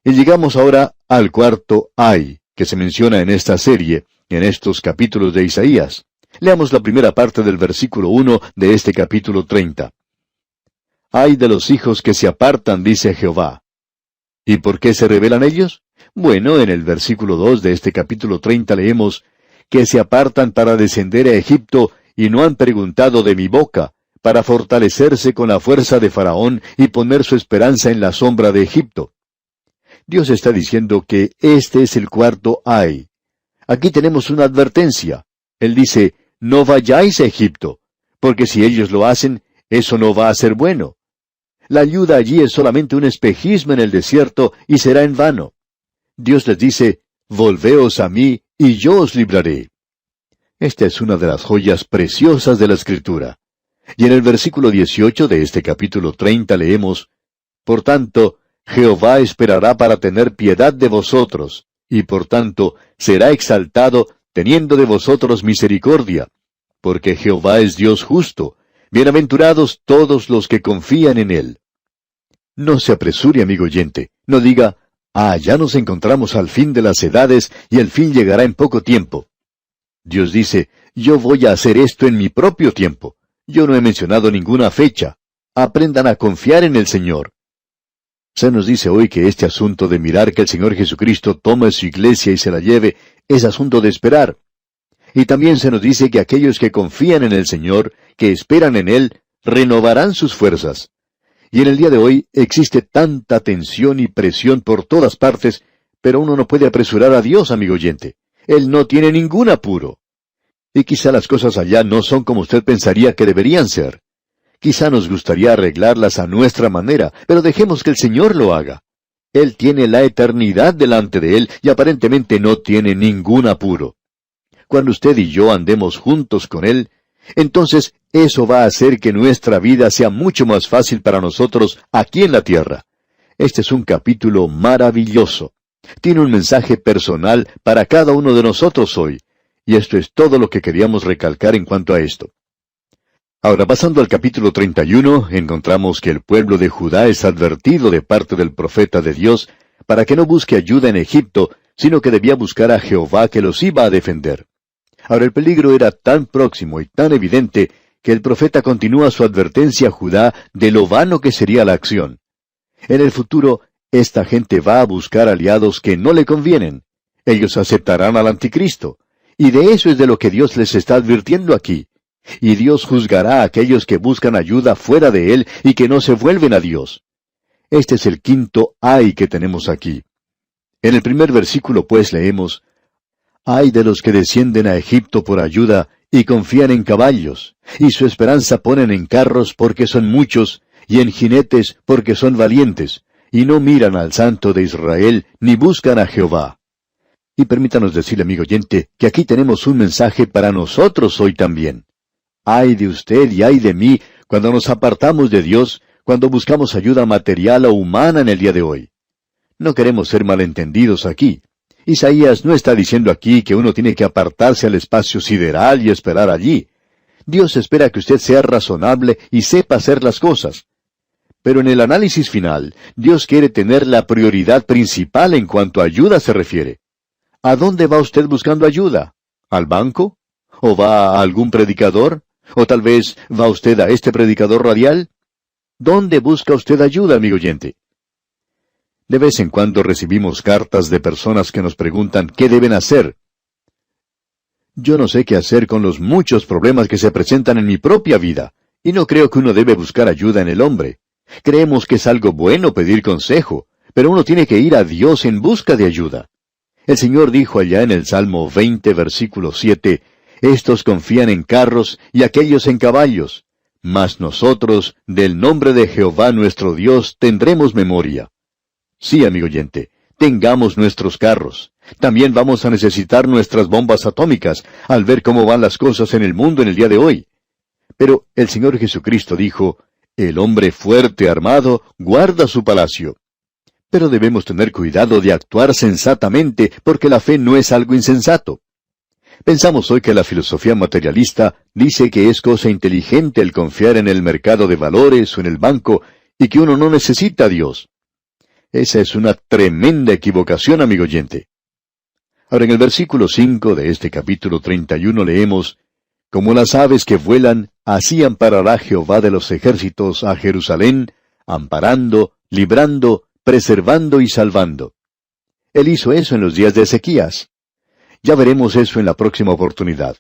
Y llegamos ahora al cuarto ay, que se menciona en esta serie, en estos capítulos de Isaías. Leamos la primera parte del versículo 1 de este capítulo 30. Ay de los hijos que se apartan, dice Jehová. ¿Y por qué se rebelan ellos? Bueno, en el versículo 2 de este capítulo 30 leemos, que se apartan para descender a Egipto, y no han preguntado de mi boca, para fortalecerse con la fuerza de Faraón y poner su esperanza en la sombra de Egipto. Dios está diciendo que este es el cuarto ay. Aquí tenemos una advertencia. Él dice, no vayáis a Egipto, porque si ellos lo hacen, eso no va a ser bueno. La ayuda allí es solamente un espejismo en el desierto y será en vano. Dios les dice, volveos a mí y yo os libraré. Esta es una de las joyas preciosas de la Escritura. Y en el versículo 18 de este capítulo 30 leemos, por tanto, Jehová esperará para tener piedad de vosotros, y por tanto será exaltado, teniendo de vosotros misericordia, porque Jehová es Dios justo. Bienaventurados todos los que confían en Él. No se apresure, amigo oyente. No diga, ya nos encontramos al fin de las edades y el fin llegará en poco tiempo. Dios dice, yo voy a hacer esto en mi propio tiempo. Yo no he mencionado ninguna fecha. Aprendan a confiar en el Señor. Se nos dice hoy que este asunto de mirar que el Señor Jesucristo tome su iglesia y se la lleve, es asunto de esperar. Y también se nos dice que aquellos que confían en el Señor, que esperan en Él, renovarán sus fuerzas. Y en el día de hoy existe tanta tensión y presión por todas partes, pero uno no puede apresurar a Dios, amigo oyente. Él no tiene ningún apuro. Y quizá las cosas allá no son como usted pensaría que deberían ser. Quizá nos gustaría arreglarlas a nuestra manera, pero dejemos que el Señor lo haga. Él tiene la eternidad delante de Él y aparentemente no tiene ningún apuro. Cuando usted y yo andemos juntos con Él, entonces eso va a hacer que nuestra vida sea mucho más fácil para nosotros aquí en la tierra. Este es un capítulo maravilloso. Tiene un mensaje personal para cada uno de nosotros hoy. Y esto es todo lo que queríamos recalcar en cuanto a esto. Ahora, pasando al capítulo 31, encontramos que el pueblo de Judá es advertido de parte del profeta de Dios para que no busque ayuda en Egipto, sino que debía buscar a Jehová que los iba a defender. Ahora, el peligro era tan próximo y tan evidente que el profeta continúa su advertencia a Judá de lo vano que sería la acción. En el futuro, esta gente va a buscar aliados que no le convienen. Ellos aceptarán al anticristo. Y de eso es de lo que Dios les está advirtiendo aquí. Y Dios juzgará a aquellos que buscan ayuda fuera de Él y que no se vuelven a Dios. Este es el quinto ay que tenemos aquí. En el primer versículo pues leemos, ay de los que descienden a Egipto por ayuda y confían en caballos, y su esperanza ponen en carros porque son muchos, y en jinetes porque son valientes, y no miran al Santo de Israel, ni buscan a Jehová. Y permítanos decirle, amigo oyente, que aquí tenemos un mensaje para nosotros hoy también. Ay de usted y ay de mí cuando nos apartamos de Dios, cuando buscamos ayuda material o humana en el día de hoy. No queremos ser malentendidos aquí. Isaías no está diciendo aquí que uno tiene que apartarse al espacio sideral y esperar allí. Dios espera que usted sea razonable y sepa hacer las cosas. Pero en el análisis final, Dios quiere tener la prioridad principal en cuanto a ayuda se refiere. ¿A dónde va usted buscando ayuda? ¿Al banco? ¿O va a algún predicador? ¿O tal vez va usted a este predicador radial? ¿Dónde busca usted ayuda, amigo oyente? De vez en cuando recibimos cartas de personas que nos preguntan qué deben hacer. Yo no sé qué hacer con los muchos problemas que se presentan en mi propia vida, y no creo que uno debe buscar ayuda en el hombre. Creemos que es algo bueno pedir consejo, pero uno tiene que ir a Dios en busca de ayuda. El Señor dijo allá en el Salmo 20, versículo 7, estos confían en carros y aquellos en caballos, mas nosotros, del nombre de Jehová nuestro Dios, tendremos memoria. Sí, amigo oyente, tengamos nuestros carros. También vamos a necesitar nuestras bombas atómicas, al ver cómo van las cosas en el mundo en el día de hoy. Pero el Señor Jesucristo dijo, el hombre fuerte armado guarda su palacio. Pero debemos tener cuidado de actuar sensatamente, porque la fe no es algo insensato. Pensamos hoy que la filosofía materialista dice que es cosa inteligente el confiar en el mercado de valores o en el banco, y que uno no necesita a Dios. Esa es una tremenda equivocación, amigo oyente. Ahora, en el versículo 5 de este capítulo 31 leemos, «Como las aves que vuelan, así amparará Jehová de los ejércitos a Jerusalén, amparando, librando, preservando y salvando». Él hizo eso en los días de Ezequías. Ya veremos eso en la próxima oportunidad.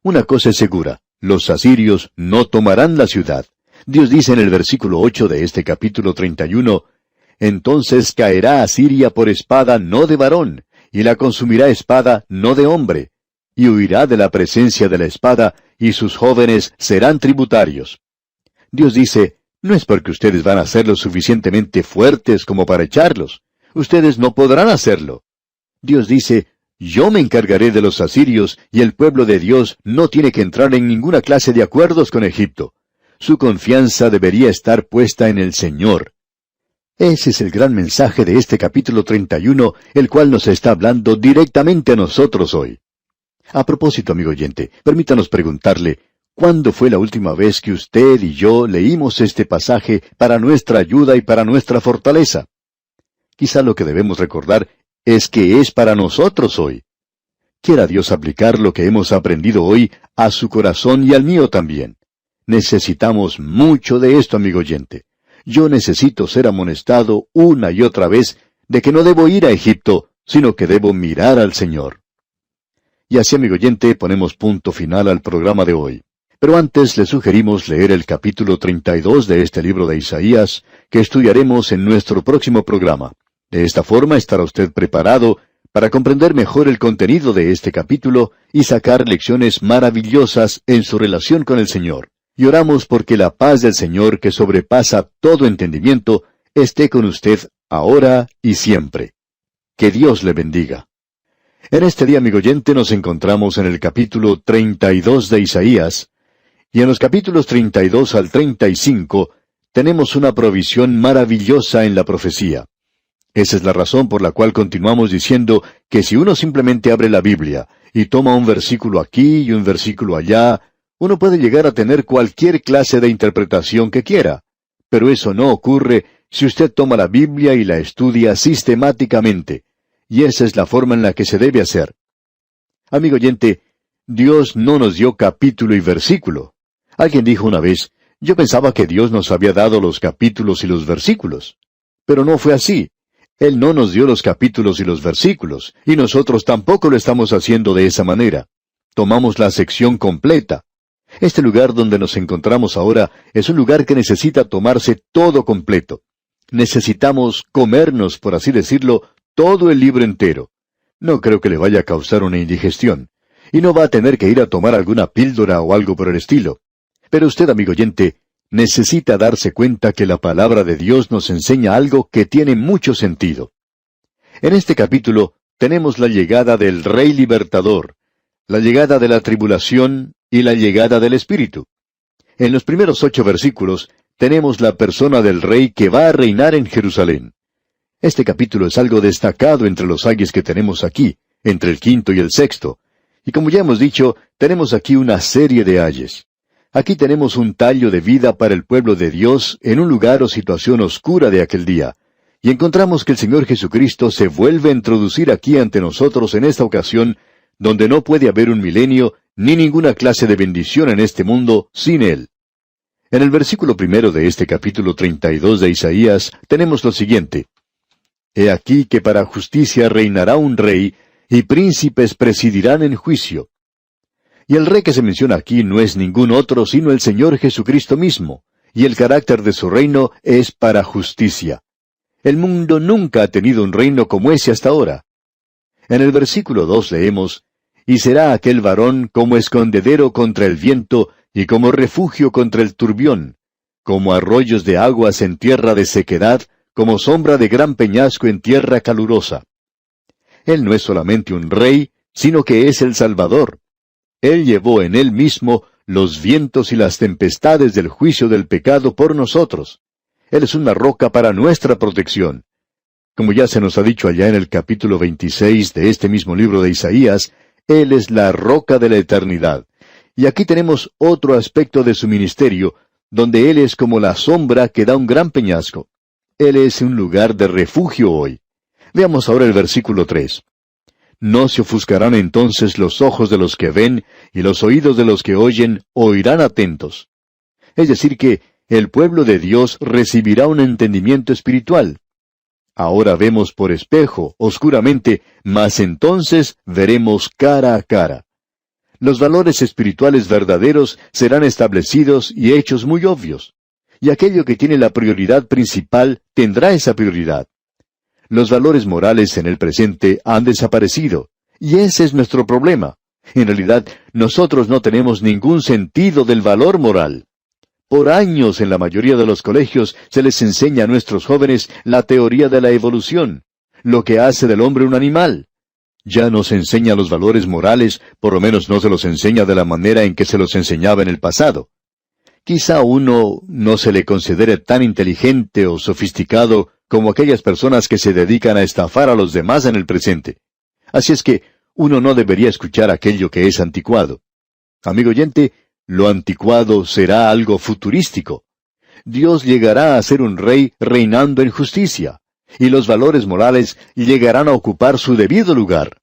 Una cosa es segura, los asirios no tomarán la ciudad. Dios dice en el versículo 8 de este capítulo 31, «Entonces caerá Asiria por espada no de varón, y la consumirá espada no de hombre, y huirá de la presencia de la espada, y sus jóvenes serán tributarios». Dios dice, no es porque ustedes van a ser lo suficientemente fuertes como para echarlos. Ustedes no podrán hacerlo. Dios dice, yo me encargaré de los asirios, y el pueblo de Dios no tiene que entrar en ninguna clase de acuerdos con Egipto. Su confianza debería estar puesta en el Señor. Ese es el gran mensaje de este capítulo 31, el cual nos está hablando directamente a nosotros hoy. A propósito, amigo oyente, permítanos preguntarle, ¿cuándo fue la última vez que usted y yo leímos este pasaje para nuestra ayuda y para nuestra fortaleza? Quizá lo que debemos recordar es que es para nosotros hoy. Quiera Dios aplicar lo que hemos aprendido hoy a su corazón y al mío también. Necesitamos mucho de esto, amigo oyente. Yo necesito ser amonestado una y otra vez de que no debo ir a Egipto, sino que debo mirar al Señor. Y así, amigo oyente, ponemos punto final al programa de hoy. Pero antes le sugerimos leer el capítulo 32 de este libro de Isaías, que estudiaremos en nuestro próximo programa. De esta forma estará usted preparado para comprender mejor el contenido de este capítulo y sacar lecciones maravillosas en su relación con el Señor. Y oramos porque la paz del Señor, que sobrepasa todo entendimiento, esté con usted ahora y siempre. Que Dios le bendiga. En este día, amigo oyente, nos encontramos en el capítulo 32 de Isaías, y en los capítulos 32 al 35 tenemos una provisión maravillosa en la profecía. Esa es la razón por la cual continuamos diciendo que si uno simplemente abre la Biblia y toma un versículo aquí y un versículo allá, uno puede llegar a tener cualquier clase de interpretación que quiera. Pero eso no ocurre si usted toma la Biblia y la estudia sistemáticamente. Y esa es la forma en la que se debe hacer. Amigo oyente, Dios no nos dio capítulo y versículo. Alguien dijo una vez, yo pensaba que Dios nos había dado los capítulos y los versículos. Pero no fue así. Él no nos dio los capítulos y los versículos, y nosotros tampoco lo estamos haciendo de esa manera. Tomamos la sección completa. Este lugar donde nos encontramos ahora es un lugar que necesita tomarse todo completo. Necesitamos comernos, por así decirlo, todo el libro entero. No creo que le vaya a causar una indigestión. Y no va a tener que ir a tomar alguna píldora o algo por el estilo. Pero usted, amigo oyente, necesita darse cuenta que la palabra de Dios nos enseña algo que tiene mucho sentido. En este capítulo tenemos la llegada del Rey Libertador, la llegada de la tribulación y la llegada del Espíritu. En los primeros 8 versículos tenemos la persona del Rey que va a reinar en Jerusalén. Este capítulo es algo destacado entre los ayes que tenemos aquí, entre el 5º y el 6º. Y como ya hemos dicho, tenemos aquí una serie de ayes. Aquí tenemos un tallo de vida para el pueblo de Dios en un lugar o situación oscura de aquel día. Y encontramos que el Señor Jesucristo se vuelve a introducir aquí ante nosotros en esta ocasión, donde no puede haber un milenio ni ninguna clase de bendición en este mundo sin Él. En el versículo 1 de este capítulo 32 de Isaías tenemos lo siguiente. He aquí que para justicia reinará un rey, y príncipes presidirán en juicio. Y el rey que se menciona aquí no es ningún otro sino el Señor Jesucristo mismo, y el carácter de su reino es para justicia. El mundo nunca ha tenido un reino como ese hasta ahora. En el versículo 2 leemos, «Y será aquel varón como escondedero contra el viento, y como refugio contra el turbión, como arroyos de aguas en tierra de sequedad, como sombra de gran peñasco en tierra calurosa». Él no es solamente un rey, sino que es el Salvador. Él llevó en Él mismo los vientos y las tempestades del juicio del pecado por nosotros. Él es una roca para nuestra protección. Como ya se nos ha dicho allá en el capítulo 26 de este mismo libro de Isaías, Él es la roca de la eternidad. Y aquí tenemos otro aspecto de su ministerio, donde Él es como la sombra que da un gran peñasco. Él es un lugar de refugio hoy. Veamos ahora el versículo 3. No se ofuscarán entonces los ojos de los que ven, y los oídos de los que oyen oirán atentos. Es decir que el pueblo de Dios recibirá un entendimiento espiritual. Ahora vemos por espejo, oscuramente, mas entonces veremos cara a cara. Los valores espirituales verdaderos serán establecidos y hechos muy obvios. Y aquello que tiene la prioridad principal tendrá esa prioridad. Los valores morales en el presente han desaparecido, y ese es nuestro problema. En realidad, nosotros no tenemos ningún sentido del valor moral. Por años en la mayoría de los colegios se les enseña a nuestros jóvenes la teoría de la evolución, lo que hace del hombre un animal. Ya no se enseña los valores morales, por lo menos no se los enseña de la manera en que se los enseñaba en el pasado. Quizá a uno no se le considere tan inteligente o sofisticado como aquellas personas que se dedican a estafar a los demás en el presente. Así es que uno no debería escuchar aquello que es anticuado. Amigo oyente, lo anticuado será algo futurístico. Dios llegará a ser un rey reinando en justicia, y los valores morales llegarán a ocupar su debido lugar.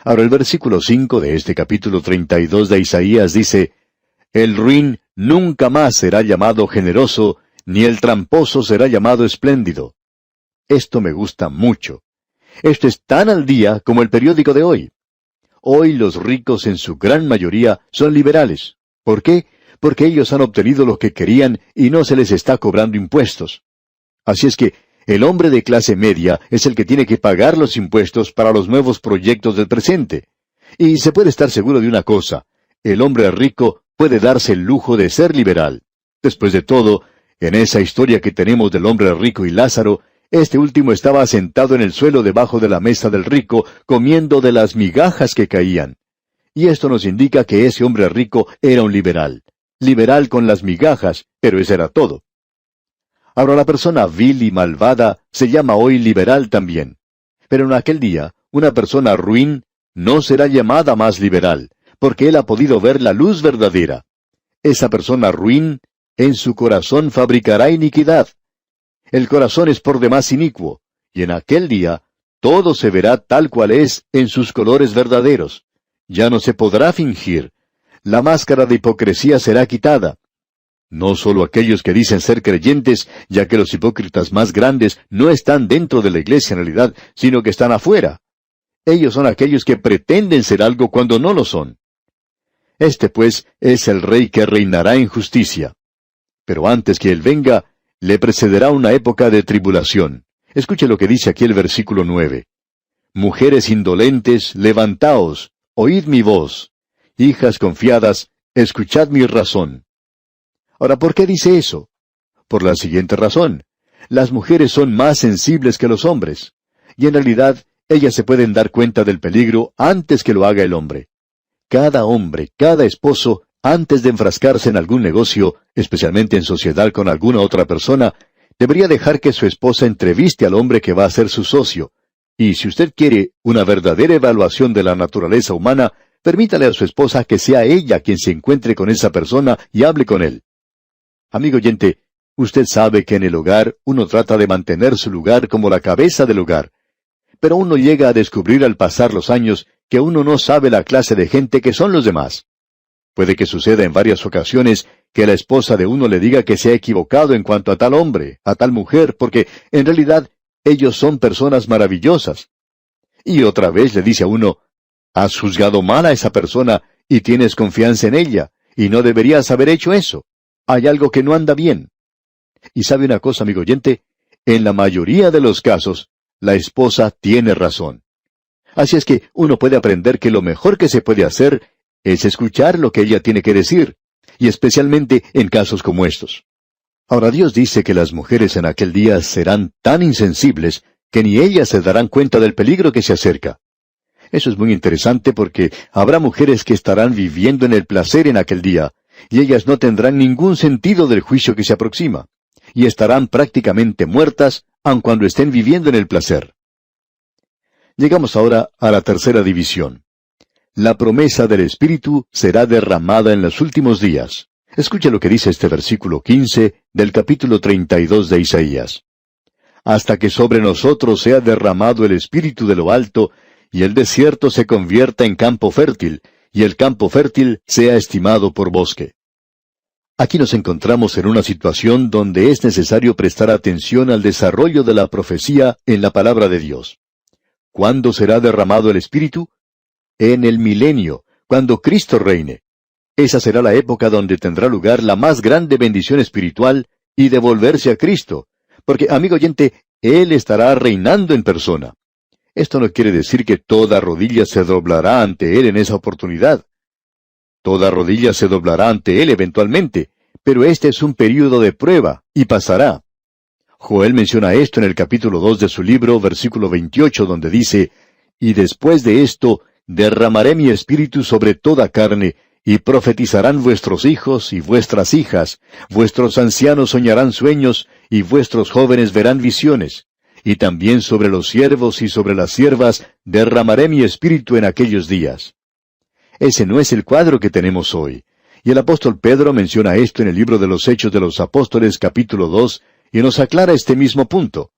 Ahora el versículo 5 de este capítulo 32 de Isaías dice, «El ruin nunca más será llamado generoso, ni el tramposo será llamado espléndido». Esto me gusta mucho. Esto es tan al día como el periódico de hoy. Hoy los ricos en su gran mayoría son liberales. ¿Por qué? Porque ellos han obtenido lo que querían y no se les está cobrando impuestos. Así es que el hombre de clase media es el que tiene que pagar los impuestos para los nuevos proyectos del presente. Y se puede estar seguro de una cosa, el hombre rico puede darse el lujo de ser liberal. Después de todo, en esa historia que tenemos del hombre rico y Lázaro, este último estaba sentado en el suelo debajo de la mesa del rico, comiendo de las migajas que caían. Y esto nos indica que ese hombre rico era un liberal. Liberal con las migajas, pero eso era todo. Ahora la persona vil y malvada se llama hoy liberal también. Pero en aquel día, una persona ruin no será llamada más liberal, porque él ha podido ver la luz verdadera. Esa persona ruin en su corazón fabricará iniquidad. El corazón es por demás inicuo, y en aquel día todo se verá tal cual es en sus colores verdaderos. Ya no se podrá fingir. La máscara de hipocresía será quitada. No solo aquellos que dicen ser creyentes, ya que los hipócritas más grandes no están dentro de la iglesia en realidad, sino que están afuera. Ellos son aquellos que pretenden ser algo cuando no lo son. Este, pues, es el rey que reinará en justicia. Pero antes que él venga, le precederá una época de tribulación. Escuche lo que dice aquí el versículo 9. Mujeres indolentes, levantaos, oíd mi voz. Hijas confiadas, escuchad mi razón. Ahora, ¿por qué dice eso? Por la siguiente razón. Las mujeres son más sensibles que los hombres. Y en realidad, ellas se pueden dar cuenta del peligro antes que lo haga el hombre. Cada hombre, cada esposo, antes de enfrascarse en algún negocio, especialmente en sociedad con alguna otra persona, debería dejar que su esposa entreviste al hombre que va a ser su socio. Y si usted quiere una verdadera evaluación de la naturaleza humana, permítale a su esposa que sea ella quien se encuentre con esa persona y hable con él. Amigo oyente, usted sabe que en el hogar uno trata de mantener su lugar como la cabeza del hogar. Pero uno llega a descubrir al pasar los años que uno no sabe la clase de gente que son los demás. Puede que suceda en varias ocasiones que la esposa de uno le diga que se ha equivocado en cuanto a tal hombre, a tal mujer, porque en realidad ellos son personas maravillosas. Y otra vez le dice a uno, has juzgado mal a esa persona y tienes confianza en ella, y no deberías haber hecho eso. Hay algo que no anda bien. Y sabe una cosa, amigo oyente, en la mayoría de los casos, la esposa tiene razón. Así es que uno puede aprender que lo mejor que se puede hacer es escuchar lo que ella tiene que decir, y especialmente en casos como estos. Ahora Dios dice que las mujeres en aquel día serán tan insensibles que ni ellas se darán cuenta del peligro que se acerca. Eso es muy interesante porque habrá mujeres que estarán viviendo en el placer en aquel día, y ellas no tendrán ningún sentido del juicio que se aproxima, y estarán prácticamente muertas aun cuando estén viviendo en el placer. Llegamos ahora a la tercera división. La promesa del Espíritu será derramada en los últimos días. Escucha lo que dice este versículo 15 del capítulo 32 de Isaías. hasta que sobre nosotros sea derramado el Espíritu de lo alto, y el desierto se convierta en campo fértil, y el campo fértil sea estimado por bosque. Aquí nos encontramos en una situación donde es necesario prestar atención al desarrollo de la profecía en la palabra de Dios. ¿Cuándo será derramado el Espíritu? En el milenio, cuando Cristo reine. Esa será la época donde tendrá lugar la más grande bendición espiritual y devolverse a Cristo, porque, amigo oyente, Él estará reinando en persona. Esto no quiere decir que toda rodilla se doblará ante Él en esa oportunidad. Toda rodilla se doblará ante Él eventualmente, pero este es un período de prueba, y pasará. Joel menciona esto en el capítulo 2 de su libro, versículo 28, donde dice, «Y después de esto, derramaré mi espíritu sobre toda carne, y profetizarán vuestros hijos y vuestras hijas, vuestros ancianos soñarán sueños, y vuestros jóvenes verán visiones. Y también sobre los siervos y sobre las siervas derramaré mi espíritu en aquellos días». Ese no es el cuadro que tenemos hoy. Y el apóstol Pedro menciona esto en el libro de los Hechos de los Apóstoles, capítulo 2, y nos aclara este mismo punto.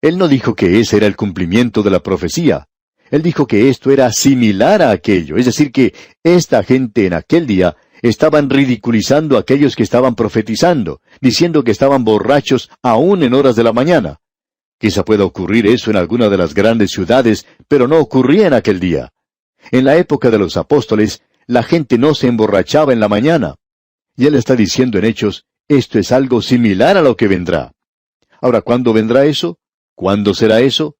Él no dijo que ese era el cumplimiento de la profecía. Él dijo que esto era similar a aquello, es decir, que esta gente en aquel día estaban ridiculizando a aquellos que estaban profetizando, diciendo que estaban borrachos aún en horas de la mañana. Quizá pueda ocurrir eso en alguna de las grandes ciudades, pero no ocurría en aquel día. En la época de los apóstoles, la gente no se emborrachaba en la mañana. Y él está diciendo en Hechos, esto es algo similar a lo que vendrá. Ahora, ¿cuándo vendrá eso? ¿Cuándo será eso?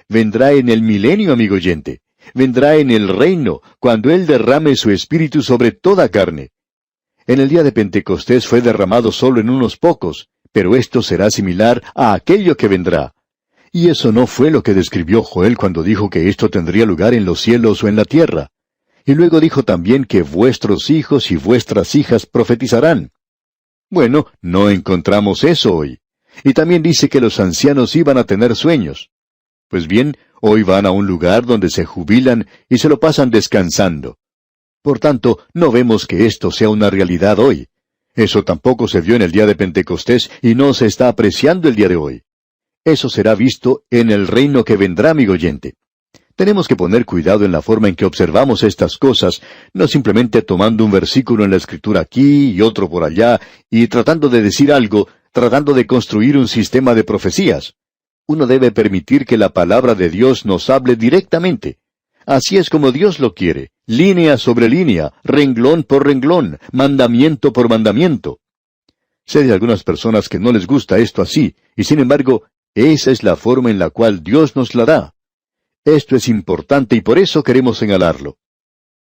Vendrá en el milenio, amigo oyente. Vendrá en el reino, cuando Él derrame su espíritu sobre toda carne. En el día de Pentecostés fue derramado solo en unos pocos, pero esto será similar a aquello que vendrá. Y eso no fue lo que describió Joel cuando dijo que esto tendría lugar en los cielos o en la tierra. Y luego dijo también que vuestros hijos y vuestras hijas profetizarán. Bueno, no encontramos eso hoy. Y también dice que los ancianos iban a tener sueños. Pues bien, hoy van a un lugar donde se jubilan y se lo pasan descansando. Por tanto, no vemos que esto sea una realidad hoy. Eso tampoco se vio en el día de Pentecostés y no se está apreciando el día de hoy. Eso será visto en el reino que vendrá, amigo oyente. Tenemos que poner cuidado en la forma en que observamos estas cosas, no simplemente tomando un versículo en la Escritura aquí y otro por allá, y tratando de decir algo, tratando de construir un sistema de profecías. Uno debe permitir que la palabra de Dios nos hable directamente. Así es como Dios lo quiere, línea sobre línea, renglón por renglón, mandamiento por mandamiento. Sé de algunas personas que no les gusta esto así, y sin embargo, esa es la forma en la cual Dios nos la da. Esto es importante y por eso queremos señalarlo.